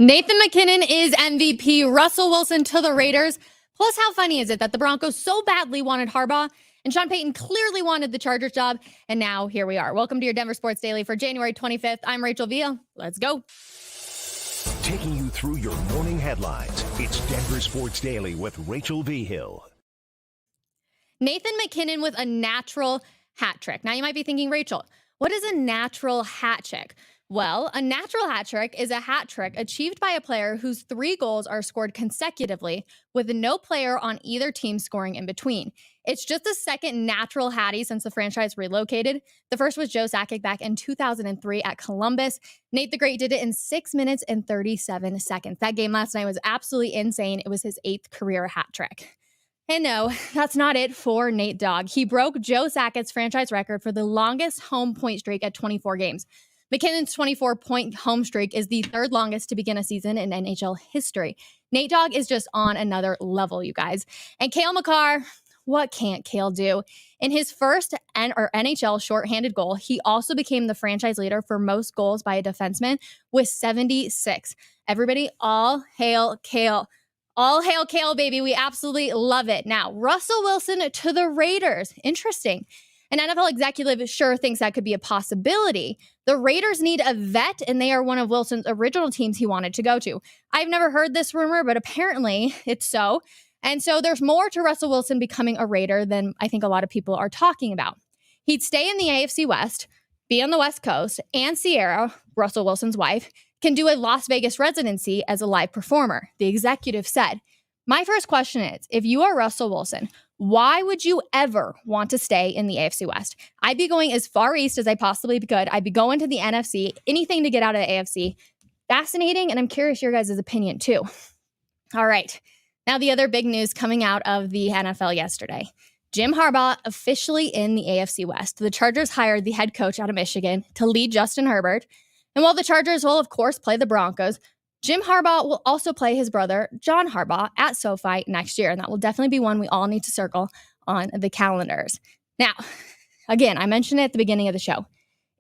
Nathan Mackinnon is MVP. Russell Wilson to the Raiders. Plus, how funny is it that the Broncos so badly wanted Harbaugh and Sean Payton clearly wanted the Chargers job, and now here we are. Welcome to your Denver Sports Daily for January 25th. I'm Rachel Vigil. Let's go. Taking you through your morning headlines, it's Denver Sports Daily with Rachel Vigil. Nathan Mackinnon with a natural hat trick. Now you might be thinking, Rachel, what is a natural hat trick? Well, a natural hat trick is a hat trick achieved by a player whose 3 goals are scored consecutively with no player on either team scoring in between. It's just the second natural hattie since the franchise relocated. The first was Joe Sakic back in 2003 at Columbus. Nate the Great did it in 6 minutes and 37 seconds. That game last night was absolutely insane. It was his 8th career hat trick. And no, that's not it for Nate Dogg. He broke Joe Sakic's franchise record for the longest home point streak at 24 games. McKinnon's 24-point home streak is the 3rd longest to begin a season in NHL history. Nate Dogg is just on another level, you guys. And Cale Makar, what can't Cale do? In his first NHL shorthanded goal, he also became the franchise leader for most goals by a defenseman with 76. Everybody, all hail Cale. All hail Cale, baby. We absolutely love it. Now, Russell Wilson to the Raiders. Interesting. An NFL executive sure thinks that could be a possibility. The Raiders need a vet, and they are one of Wilson's original teams he wanted to go to. I've never heard this rumor, but apparently it's so. And so there's more to Russell Wilson becoming a Raider than I think a lot of people are talking about. He'd stay in the AFC West, be on the West Coast, and Sierra, Russell Wilson's wife, can do a Las Vegas residency as a live performer, the executive said. My first question is, if you are Russell Wilson, why would you ever want to stay in the AFC West? I'd be going as far east as I possibly could. I'd be going to the NFC, anything to get out of the AFC. Fascinating, and I'm curious your guys' opinion too. All right, now the other big news coming out of the NFL yesterday. Jim Harbaugh officially in the AFC West. The Chargers hired the head coach out of Michigan to lead Justin Herbert. And while the Chargers will, of course, play the Broncos, Jim Harbaugh will also play his brother, John Harbaugh, at SoFi next year. And that will definitely be one we all need to circle on the calendars. Now, again, I mentioned it at the beginning of the show.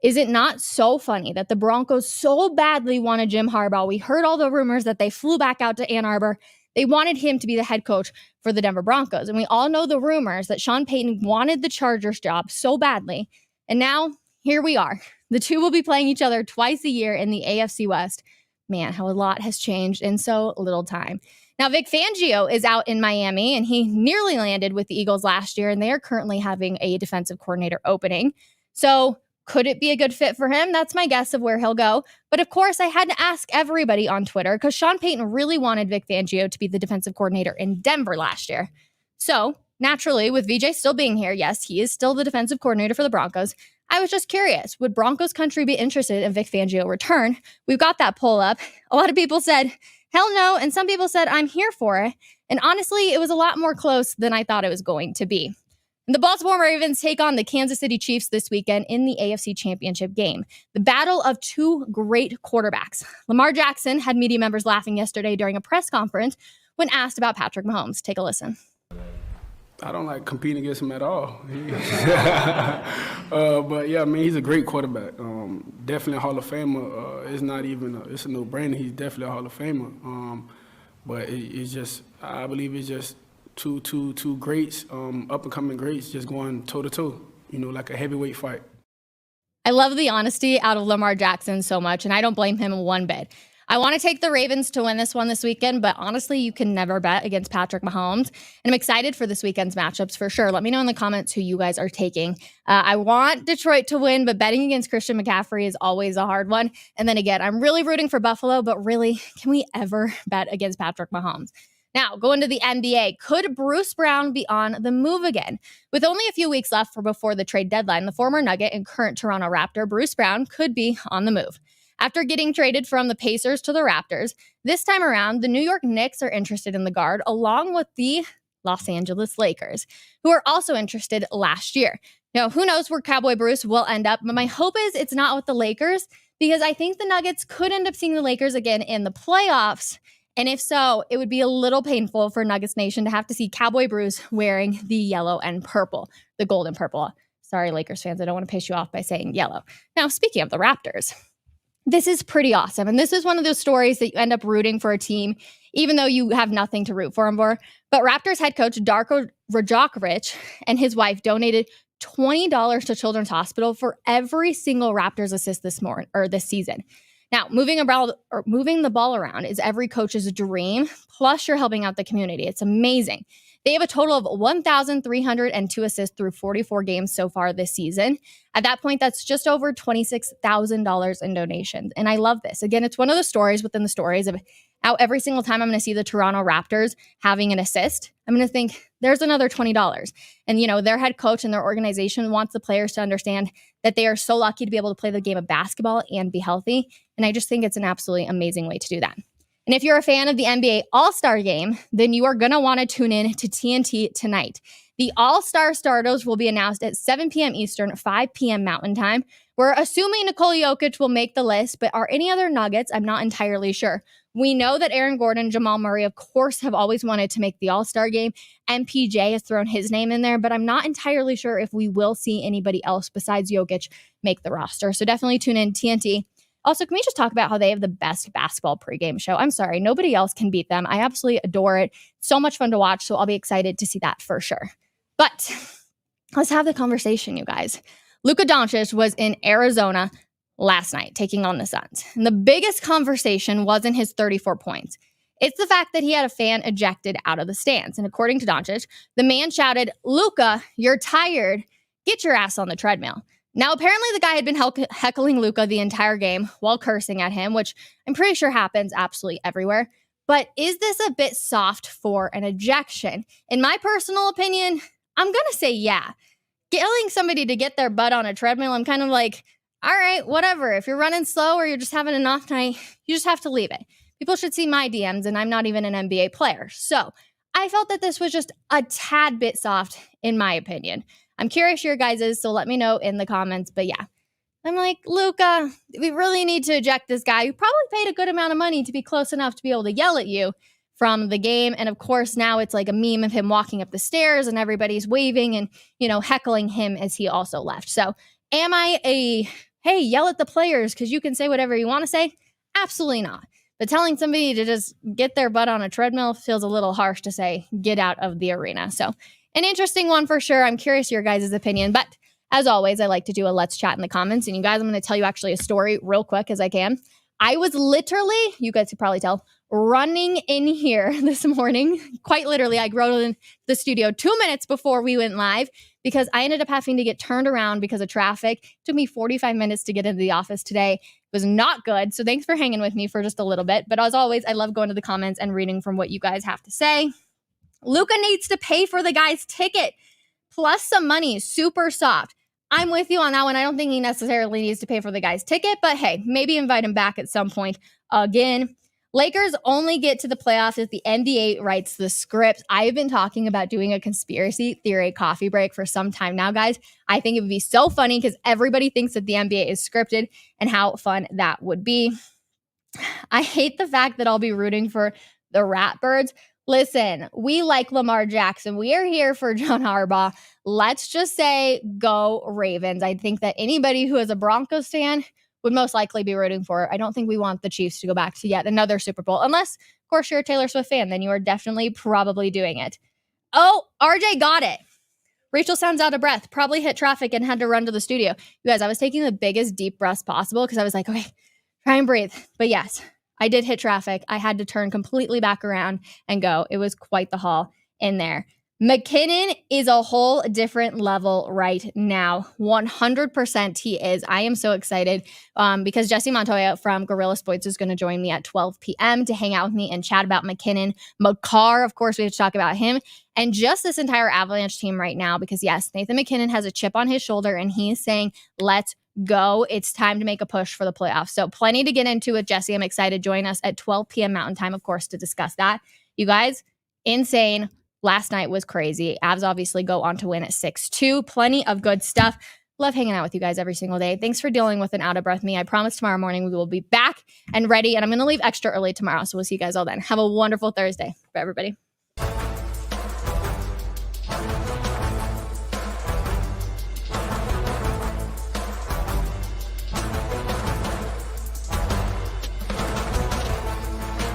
Is it not so funny that the Broncos so badly wanted Jim Harbaugh? We heard all the rumors that they flew back out to Ann Arbor. They wanted him to be the head coach for the Denver Broncos. And we all know the rumors that Sean Payton wanted the Chargers job so badly. And now, here we are. The two will be playing each other twice a year in the AFC West. Man, how a lot has changed in so little time. Now, Vic Fangio is out in Miami, and he nearly landed with the Eagles last year, and they are currently having a defensive coordinator opening. So could it be a good fit for him? That's my guess of where he'll go. But of course, I had to ask everybody on Twitter because Sean Payton really wanted Vic Fangio to be the defensive coordinator in Denver last year. So naturally, with VJ still being here, yes, he is still the defensive coordinator for the Broncos. I was just curious, would Broncos country be interested in Vic Fangio return? We've got that poll up. A lot of people said, hell no, and some people said, I'm here for it. And honestly, it was a lot more close than I thought it was going to be. And the Baltimore Ravens take on the Kansas City Chiefs this weekend in the AFC Championship game. The battle of 2 great quarterbacks. Lamar Jackson had media members laughing yesterday during a press conference when asked about Patrick Mahomes. Take a listen. I don't like competing against him at all. But yeah, I mean, he's a great quarterback. Definitely a Hall of Famer. It's not even, it's a no-brainer. He's definitely a Hall of Famer. But it's just, I believe it's just two greats, up-and-coming greats just going toe-to-toe, like a heavyweight fight. I love the honesty out of Lamar Jackson so much, and I don't blame him one bit. I want to take the Ravens to win this one this weekend, but honestly, you can never bet against Patrick Mahomes. And I'm excited for this weekend's matchups for sure. Let me know in the comments who you guys are taking. I want Detroit to win, but betting against Christian McCaffrey is always a hard one. And then again, I'm really rooting for Buffalo, but really, can we ever bet against Patrick Mahomes? Now, going to the NBA, could Bruce Brown be on the move again? With only a few weeks left before the trade deadline, the former Nugget and current Toronto Raptor, Bruce Brown, could be on the move. After getting traded from the Pacers to the Raptors, this time around, the New York Knicks are interested in the guard, along with the Los Angeles Lakers, who are also interested last year. Now, who knows where Cowboy Bruce will end up, but my hope is it's not with the Lakers, because I think the Nuggets could end up seeing the Lakers again in the playoffs. And if so, it would be a little painful for Nuggets Nation to have to see Cowboy Bruce wearing the yellow and purple, the gold and purple. Sorry, Lakers fans, I don't want to piss you off by saying yellow. Now, speaking of the Raptors, this is pretty awesome. And this is one of those stories that you end up rooting for a team, even though you have nothing to root for them for. But Raptors head coach Darko Rajokovic and his wife donated $20 to Children's Hospital for every single Raptors assist this season. Now, moving the ball around is every coach's dream, plus you're helping out the community. It's amazing. They have a total of 1,302 assists through 44 games so far this season. At that point, that's just over $26,000 in donations. And I love this. Again, it's one of the stories within the stories of how every single time I'm going to see the Toronto Raptors having an assist, I'm going to think there's another $20. And, their head coach and their organization wants the players to understand that they are so lucky to be able to play the game of basketball and be healthy. And I just think it's an absolutely amazing way to do that. And if you're a fan of the NBA AllStar Game, then you are going to want to tune in to TNT tonight. The All-Star starters will be announced at 7 p.m. Eastern, 5 p.m. Mountain Time. We're assuming Nikola Jokic will make the list, but are any other nuggets? I'm not entirely sure. We know that Aaron Gordon, Jamal Murray, of course, have always wanted to make the All-Star Game. MPJ has thrown his name in there, but I'm not entirely sure if we will see anybody else besides Jokic make the roster. So definitely tune in TNT. Also, can we just talk about how they have the best basketball pregame show? I'm sorry, nobody else can beat them. I absolutely adore it. So much fun to watch, so I'll be excited to see that for sure. But let's have the conversation, you guys. Luka Doncic was in Arizona last night taking on the Suns. And the biggest conversation wasn't his 34 points. It's the fact that he had a fan ejected out of the stands. And according to Doncic, the man shouted, "Luka, you're tired. Get your ass on the treadmill." Now, apparently the guy had been heckling Luka the entire game while cursing at him, which I'm pretty sure happens absolutely everywhere. But is this a bit soft for an ejection? In my personal opinion, I'm going to say yeah. Telling somebody to get their butt on a treadmill, I'm kind of like, all right, whatever. If you're running slow or you're just having an off night, you just have to leave it. People should see my DMs, and I'm not even an NBA player. So I felt that this was just a tad bit soft, in my opinion. I'm curious your guys's, so let me know in the comments. But yeah, I'm like, Luka, we really need to eject this guy who probably paid a good amount of money to be close enough to be able to yell at you from the game. And of course, now it's like a meme of him walking up the stairs and everybody's waving and, heckling him as he also left. So am I hey, yell at the players because you can say whatever you want to say? Absolutely not. But telling somebody to just get their butt on a treadmill feels a little harsh to say, get out of the arena. So an interesting one for sure. I'm curious your guys' opinion. But as always, I like to do a let's chat in the comments. And you guys, I'm going to tell you actually a story real quick as I can. I was literally, you guys could probably tell, running in here this morning. Quite literally, I rode in the studio 2 minutes before we went live because I ended up having to get turned around because of traffic. It took me 45 minutes to get into the office today. It was not good. So thanks for hanging with me for just a little bit. But as always, I love going to the comments and reading from what you guys have to say. Luka needs to pay for the guy's ticket plus some money. Super soft. I'm with you on that one. I don't think he necessarily needs to pay for the guy's ticket, but hey, maybe invite him back at some point again. Lakers only get to the playoffs if the NBA writes the script. I've been talking about doing a conspiracy theory coffee break for some time now, guys. I think it would be so funny because everybody thinks that the NBA is scripted and how fun that would be. I hate the fact that I'll be rooting for the Ratbirds. Listen, we like Lamar Jackson. We are here for John Harbaugh. Let's just say go Ravens. I think that anybody who is a Broncos fan would most likely be rooting for it. I don't think we want the Chiefs to go back to yet another Super Bowl. Unless, of course, you're a Taylor Swift fan, then you are definitely probably doing it. Oh, RJ got it. Rachel sounds out of breath, probably hit traffic and had to run to the studio. You guys, I was taking the biggest deep breaths possible because I was like, okay, try and breathe. But yes, I did hit traffic. I had to turn completely back around and go. It was quite the haul in there. Mackinnon is a whole different level right now. 100% he is. I am so excited because Jesse Montoya from Gorilla Sports is going to join me at 12 p.m. to hang out with me and chat about Mackinnon. Makar, of course, we have to talk about him. And just this entire Avalanche team right now because, yes, Nathan Mackinnon has a chip on his shoulder and he's saying, let's go. It's time to make a push for the playoffs. So plenty to get into with Jesse. I'm excited. Join us at 12 p.m. Mountain Time, of course, to discuss that. You guys, insane. Last night was crazy. Avs obviously go on to win at 6-2. Plenty of good stuff. Love hanging out with you guys every single day. Thanks for dealing with an out-of-breath me. I promise tomorrow morning we will be back and ready. And I'm going to leave extra early tomorrow. So we'll see you guys all then. Have a wonderful Thursday for everybody.